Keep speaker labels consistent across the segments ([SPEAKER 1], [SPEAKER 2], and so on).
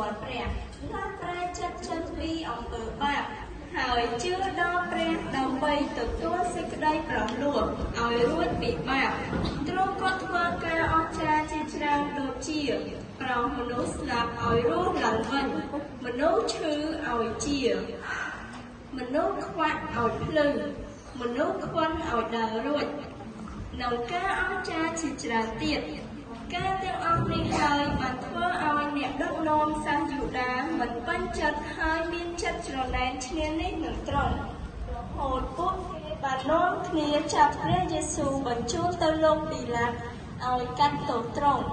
[SPEAKER 1] ល់ព្រះដល់ព្រះចិត្តចេញពីអំពើបាបហើយជឿដល់ព្រះដើម្បីទទួលសេចក្តីប្រលួសឲ្យរួចពីបាបទ្រង់ក៏ធ្វើការអស្ចារ្យជាច្រើនដូចជាប្រោសមនុស្សស្លាប់ឲ្យរស់ឡើងវិញមនុស្សឈឺឲ្យជាមនុស្សខ្វាក់ឲ្យភ្លឺមនុស្សខ្វិនឲ្យដើររួចនៅការអស្ចារ្យជាច្រើនទៀតការទាំងអស់នេះហើយបានធ្វើឲ្យអ្នកដឹកនាំសាសយូដាមិនពេញចិត្តហើយមានចិត្តច្រណែនឈ្នានេះនឹងត្រង់រហូតពួកគេបាននាំគ្នាចាប់ព្រះយេស៊ូវបញ្ជូនទៅលោកពីឡាតឲ្យកាត់ទោសទ្រង់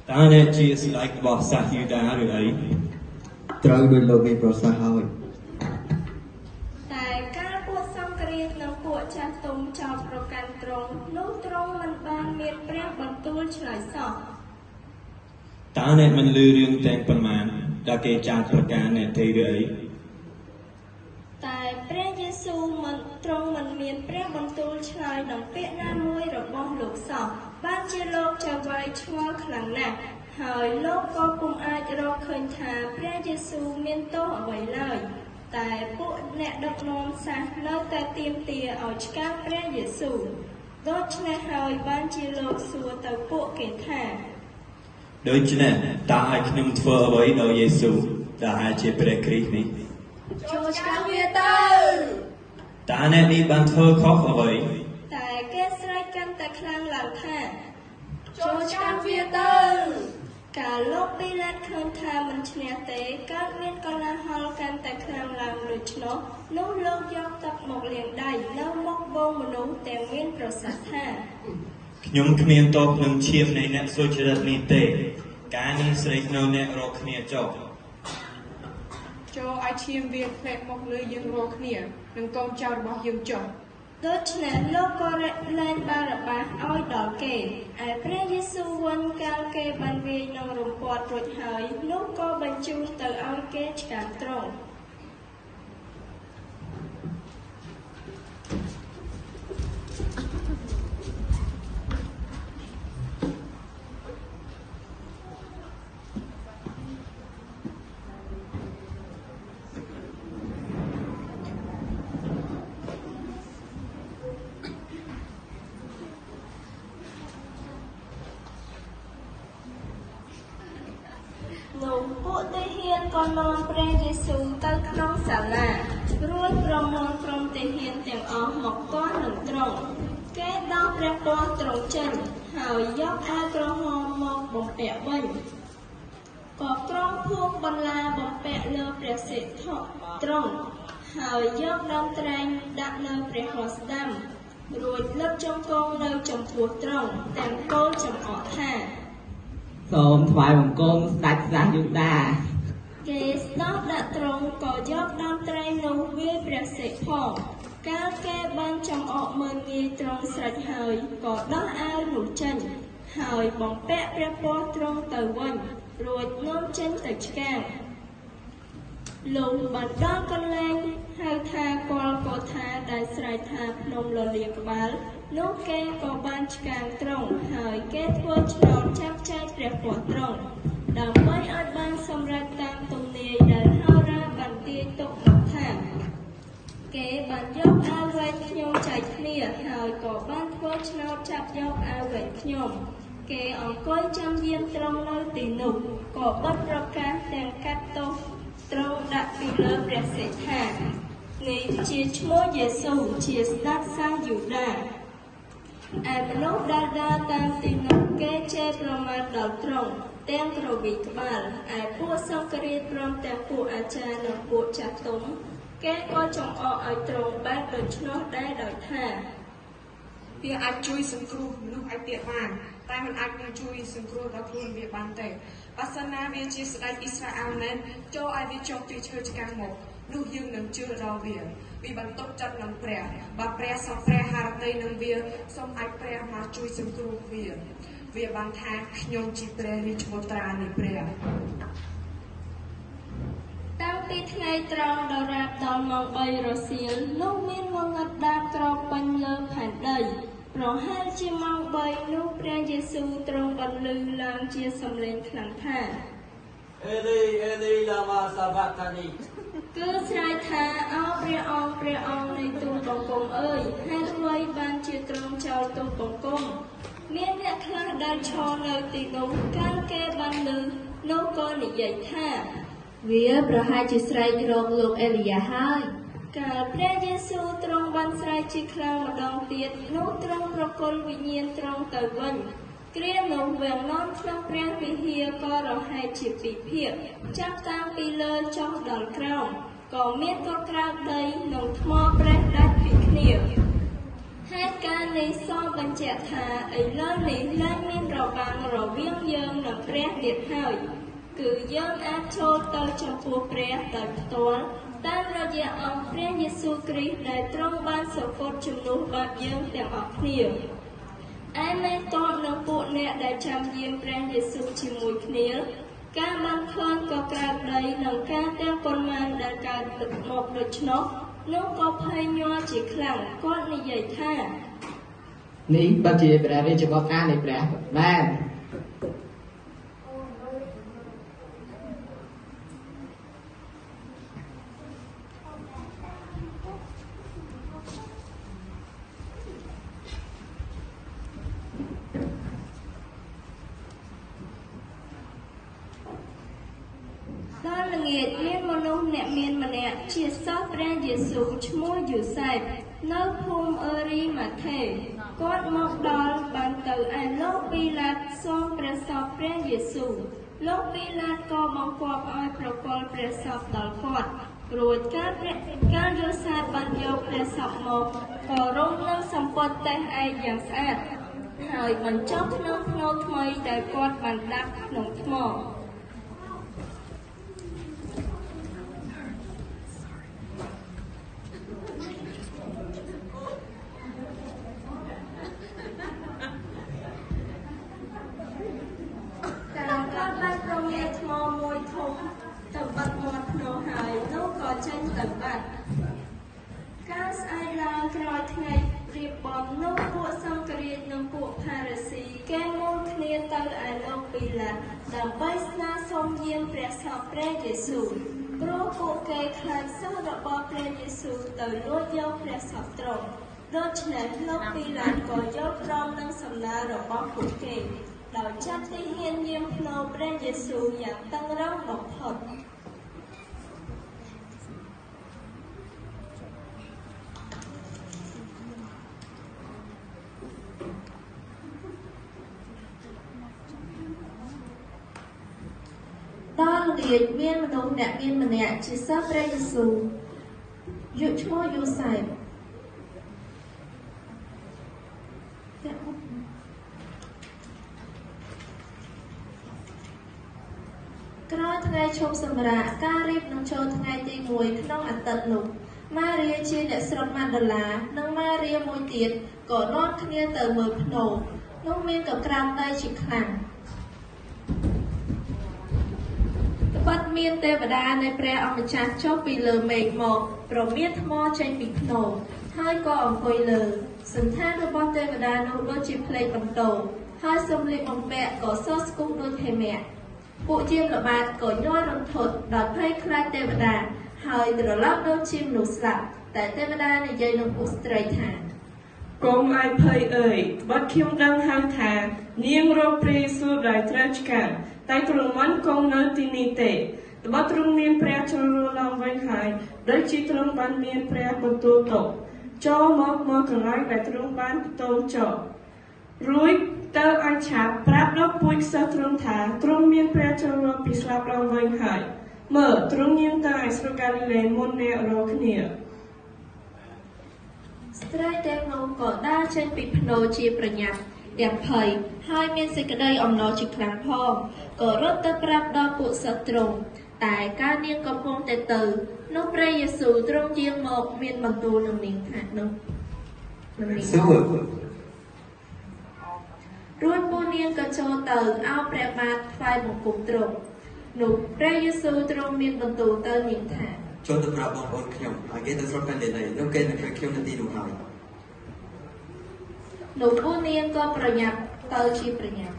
[SPEAKER 2] ตาเนี่ยជាស្ដេចរបស់សាសយូដាឬអីត្រូវដោយលោកមានប្រសាសន៍ហើយ
[SPEAKER 1] តែការពួកសង្គ្រាមនិងពួកចាស់ទុំចោទប្រកាន់ទ្រង់នោះទ្រង់មិនបានមានព្រះបន្ទូលឆ្លើយសោះ
[SPEAKER 2] តើអ្នកមិនឮរឿងទាំងប៉ុន្មានដែលគេចោទប្រកាន់អ្នកទេឬអី
[SPEAKER 1] តែព្រះយេស៊ូវមិនទ្រង់មិនមានព្រះបន្ទូលឆ្លើយនឹងពាក្យណាមួយរបស់លោកសោះបានជាលោកចៅវាយឆ្ងល់ខ្លាំងណាស់ហើយលោកក៏ពុំអាចរកឃើញថាព្រះយេស៊ូវមានទោសអ្វីឡើយតែពួកអ្នកដឹកនាំសាសនៅតែទាមទារឲ្យឆ្កាងព្រះយេស៊ូវដូច្នេះហើយបានជាលោកសួរទៅពួកគេថា
[SPEAKER 2] ដូច្នេះតើឲ្យខ្ញុំធ្វើអ្វីដល់យេស៊ូវដែលជាព្រះគ្រីស្ទនេះ
[SPEAKER 1] ចូលឆ្កាងវាទៅ
[SPEAKER 2] តើអ្នកនេះបានធ្វើខុសអ្វី
[SPEAKER 1] តែគេស្រែកកាន់តែខ្លាំងឡើងថាចូលឆ្កាងវាទៅកាលលោកពីឡាតឃើញថាមិនឈ្នះទេកើតមានកលាហលកាន់តែខ្លាំងឡើងដូច្នោះនោះលោកយកទឹកមកលាងដៃនៅមុខបងមនុស្សទាំងមានប្រសាសន៍ថា
[SPEAKER 2] ខ្ញុំគ្មានទោសនឹងឈាមនៃអ្នកសុចរិតនេះទេការនេះស្រេកនៅអ្នករកគ្នាចុះ
[SPEAKER 3] ចូលឲ្យឈាមវាធ្លាក់មកលើយើងរាល់គ្នានិងកូនចៅរបស់យើងចុះ
[SPEAKER 1] ដូច្នេះលោកក៏លែងបារបាសឲ្យដល់គេឯព្រះយេស៊ូវវិញកាលគេបានវាយនឹងរំពាត់រួចហើយនោះក៏បញ្ជូនទៅឲ្យគេឆ្កាងទ្រង់នោះពួកទាហានក៏នាំព្រះយេស៊ូវទៅក្នុងសាលារួចប្រមូលក្រុមទាហានទាំងអស់មកទាស់នឹងទ្រង់គេដោះព្រះពណ៌ទ្រង់ចេញហើយយកអាវក្រហមមកបំពាក់វិញក៏ក្រុមភួងបន្លាបំពាក់លើព្រះសិទ្ធិទ្រង់ហើយយកដើមត្រែងដាក់នៅព្រះហស្តស្ដាំរួចលឹកចំគង់នៅចំពោះទ្រង់ទាំងពោលចំអកថា
[SPEAKER 4] សូមថ្វាយបង្គំស្ដេចសាសយូដា
[SPEAKER 1] គេស្ដោះដាក់ទ្រង់ក៏យកដើមត្រែងនោះវាយព្រះសិទ្ធិផងកាលគេបានចំអកមើលងាយទ្រង់ស្រេចហើយក៏ដោះអាវនោះចេញហើយបំពាក់ព្រះពណ៌ទ្រង់ទៅវិញរួចនាំចេញទៅឆ្កាងលោកបានដល់កន្លែងហៅថាកលកោថាដែលស្រែកថាភ្នំលលាក្បាលនោះគេក៏បានឆ្កាងទ្រង់ហើយគេធ្វើឆ្នោតចាប់ចែកព្រះពណ៌ទ្រង់ដើម្បីឲ្យបានសម្រេចតាមទំនាយដែលហោរាបានទាញទុកមកថាគេបានយកអាវវែងខ្ញុំចែកគ្នាហើយក៏បានធ្វើឆ្នោតចាប់យកអាវវែងខ្ញុំគេអង្គុយចាំយាមទ្រង់នៅទីនោះក៏បិទប្រកាសទាំងកាត់ទោសទ្រង់ដាក់ពីលើព្រះសិទ្ធិនេះជាឈ្មោះយេស៊ូវជាស្ដេចសាសយូដាឯមនុស្សដែលដើរតាមទីនោះគេជេរប្រមាថដល់ទ្រង់ទាំងក្រវីក្បាលឯពួកសង្គ្រាមព្រមទាំងពួកអាចារ្យនិងពួកចាស់ទុំ គេក៏ចង់អកឲ្យត្រង់បែបដូច្នោះដែរដោយថា
[SPEAKER 3] វាអាចជួយសង្គ្រោះមនុស្សឲ្យទៀតបានតែមិនអាចនឹងជួយសង្គ្រោះដល់ខ្លួនវាបានទេបើសិនណាវាជាស្ដេចអ៊ីស្រាអែលមែនចូលឲ្យវាចុះពីឈើឆ្កាំងមកនោះយើងនឹងជឿដល់វាបន្ទប់ចិត្តនឹងព្រះបើព្រះសពព្រះハរតីនឹងវាសូមឲ្យព្រះមកជួយសង្គ្រោះវាបានថាខ្ញុំជាព្រះរាជបុត្រានៃព្រះ
[SPEAKER 1] តាំងពីថ្ងៃត្រង់ដល់រាបដល់ម៉ោង3រសៀលនោះមានងងឹតដាបក្រពេញលើផែនដីប្រហែលជាម៉ោង3នោះព្រះយេស៊ូវទ្រង់បន្លឺឡើងជាសំឡេងខ្លាំងថា
[SPEAKER 5] អេលីឡាម៉ាសាបាតានី
[SPEAKER 1] គឺស្រែកថាអោព្រះអង្គនៃទូលបង្គំអើយហេតុអ្វីបានជាទ្រង់ចោលទូលបង្គំមានអ្នកខ្លះដែលឈរនៅទីនោះកាលគេបានឮនោះក៏និយាយថា
[SPEAKER 6] វាប្រហែលជាស្រែករកលោកអេលីយ៉ាហើយ
[SPEAKER 1] កាលព្រះយេស៊ូវទ្រង់បានស្រែកជាខ្លាំងម្ដងទៀតនោះទ្រង់ប្រគល់វិញ្ញាណទ្រង់ទៅវិញគ្រានោះវាំងននក្នុងព្រះវិហារក៏រហែកជាពីរភាគចាប់តាំងពីលើចុះដល់ក្រោមក៏មានក៏ក្រើកដីនិងថ្មប្រេះដាច់ពីគ្នាហេតុការណ៍នេះសូមបញ្ជាក់ថាឥឡូវនេះឡើងមានរបាំងរវាងយើងនិងព្រះទៀតហើយគឺយើងអាចចូលទៅចំពោះព្រះដោយផ្ទាល់តាមរយៈអង្គព្រះយេស៊ូវគ្រីស្ទដែលទ្រង់បានសគត់ជំនួសបាបយើងទាំងអស់គ្នាឯមេតបនឹងពួកអ្នកដែលចាំយាមព្រះយេស៊ូវជាមួយគ្នាការបានឃើញក៏ក្រើកដីនិងការទាំងប៉ុន្មានដែលកើតមកដូច្នោះនោះក៏ភ័យញ័រជាខ្លាំងគាត់និយាយថា
[SPEAKER 4] នេះបើជាព្រះរាជបុត្រានៃព្រះមែន
[SPEAKER 1] ដល់ល្ងាចមានមនុស្សអ្នកមានម្នាក់ជាសិស្សព្រះយេស៊ូវឈ្មោះយូសែបនៅភូមិអឺរីម៉ាថេគាត់មកដល់បានទៅឯលោកពីឡាតសូមព្រះសពព្រះយេស៊ូវលោកពីឡាតក៏បង្គាប់ឲ្យប្រគល់ព្រះសពដល់គាត់រួចកាលយូសែបបានយកព្រះសពមកក៏រំនឹងសម្ពត់តេះឯកយ៉ាងស្អាតហើយបញ្ចុះក្នុងភ្នូថ្មីដែលគាត់បានដាក់ក្នុងថ្មចេញទៅបាត់កាលស្អែកឡើងក្រោយថ្ងៃរៀបបន់នោះពួកសង្ឃរាជនិងពួកផារ៉ាស៊ីគេមកគ្នាទៅឯលោកពីឡាតដើម្បីស្នើសុំយាមព្រះសពព្រះយេស៊ូវព្រោះពួកគេខ្លាចសិស្សរបស់ព្រះយេស៊ូវទៅលួចយកព្រះសពទ្រង់ដូច្នេះលោកពីឡាតក៏យល់ព្រមនឹងសំណើរបស់ពួកគេដោយចាត់ទីហ៊ានយាមភ្នូព្រះយេស៊ូវយ៉ាងតឹងរ៉ឹងបំផុត
[SPEAKER 6] ដល់ល្ងាចមានមនុស្សអ្នកមានម្នាក់ជាសិស្សព្រះយេស៊ូវឈ្មោះយូសែបក្រោយថ្ងៃឈប់សម្រាកការរៀបនឹងចូលថ្ងៃទី1ក្នុងអាទិត្យនោះម៉ារីជាអ្នកស្រុកម៉ាដាឡានិងម៉ារីមួយទៀតក៏នាំគ្នាទៅមើលភ្នូនោះមានក៏ក្រាមដីជាខ្លាំងបាត់មានទេវតានៃព្រះអម្ចាស់ចុះពីលើមេឃមកប្រមានថ្មចេញពីភ្នូហើយក៏អង្គុយលើសន្តានរបស់ទេវតានោះដូចជាផ្លេកបន្ទោហើយសម្លៀកបំពាក់ក៏សស្គូសដូចហេមៈពួកជាមល្បាតក៏ញ័ររន្ធត់ដោយភ័យខ្លាចទេវតាហើយត្រឡប់ដូចជាមនុស្សស្លាប់តែទេវតានិយាយនឹងពួកស្ត្រីថា
[SPEAKER 3] កុំឲ្យភ័យអើយបាត់ខ្ញុំដឹងហើយថានាងរកព្រះយេស៊ូវដែលត្រូវឆ្កាត់តែទ្រង់មិនគង់នៅទីនេះទេត្បិតទ្រង់មានព្រះជ្រលរឡើងវិញហើយដូចជាទ្រង់បានមានព្រះបន្ទូលទុកចូលមកកន្លែងដែលទ្រង់បានបន្ទូលចុះរួចទៅឲ្យឆាប់ប្រាប់ដល់ពួកសិស្សទ្រង់ថាទ្រង់មានព្រះជ្រលរពីស្លាប់ឡើងវិញហើយ
[SPEAKER 7] មើលទ្រង់យាងទៅឯស្រុកកាលីលេមុនអ្នករកគ្នា
[SPEAKER 6] ស្ត្រីទាំងនោះក៏ដើរចេញពីភ្នូរជាប្រញាប់ទាំងភ័យហើយមានសេចក្តីអំណរជាខ្លាំងផងក៏រត់ទៅប្រាប់ដល់ពួកសិស្សទ្រង់តែកាលនាងកំពុងតែទៅនោះព្រះយេស៊ូវទ្រង់យាងមកមានបន្ទូលនឹងនាងថានោះនឹងនាងរួចពួកនាងក៏ចូលទៅអោបព្រះបាទថ្វាយបង្គំទ្រង់នោះព្រះយេស៊ូវទ្រង់មានបន្ទូលទៅនាងថា
[SPEAKER 8] ចូលទៅប្រាប់បងប្អូនខ្ញុំឲ្យគេទៅស្រុកកាលីលេនោះគេនឹងឃើញខ្ញុំនៅទីនោះហើយ
[SPEAKER 6] នោះពួកនាងក៏ប្រញាប់ទៅជាប្រញាប់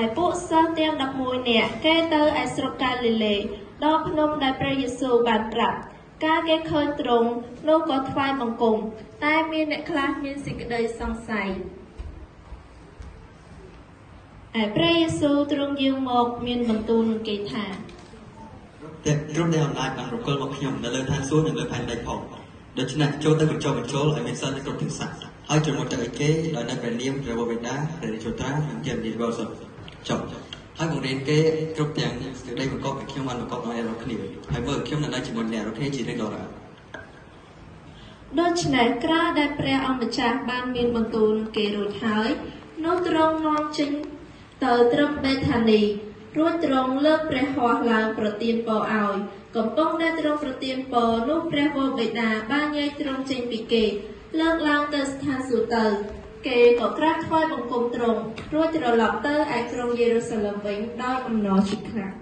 [SPEAKER 6] ឯពួកសិស្សទាំង11នាក់គេទៅឯស្រុកកាលីលេដល់ភ្នំដែលព្រះយេស៊ូវបានប្រាប់កាលគេឃើញទ្រង់នោះក៏ថ្វាយបង្គំតែមានអ្នកខ្លះមានសេចក្តីសង្ស័យឯព្រះយេស៊ូវទ្រង់យាងមកមានបន្ទូលនឹងគេថា
[SPEAKER 8] តែក្រុមដែលអំណាចបានរកលមកខ្ញុំនៅលើឋានសួគ៌និងលើផែនដីផងដូច្នេះចូលទៅបញ្ចុះបញ្ចូលឲ្យមានសិលគ្រប់ទាំងស័ក្តិហើយចូលមកទៅឲ្យគេដោយនៅព្រះនាមព្រះបិតាព្រះរាជត្រានិងជានិបោសុទ្ធចុះហើយបង្រៀនគេគ្រប់ទាំងសេចក្តីបង្កប់ឲ្យខ្ញុំបានបង្កប់ឲ្យអ្នករាល់គ្នាហើយមើលខ្ញុំនៅជាមួយអ្នករាល់គ្នាជារៀងរាល់
[SPEAKER 6] ដូច្នេះក្រោយដែលព្រះអង្គម្ចាស់បានមានបន្ទូលនឹងគេរួចហើយនោះទ្រង់នាំចេញទៅត្រឹមបេថានីរួចទ្រង់លើកព្រះហស្ថឡើងប្រទានពរឲ្យកំពុងតែទ្រង់ប្រទានពរនោះព្រះវរបិតាបានញែកទ្រង់ចេញពីគេលើកឡើងទៅស្ថានសួគ៌ទៅគេក៏ក្រាបថ្វាយបង្គំទ្រង់រួចត្រឡប់ទៅឯក្រុងយេរូសាឡឹមវិញដោយអំណរជាខ្លាំង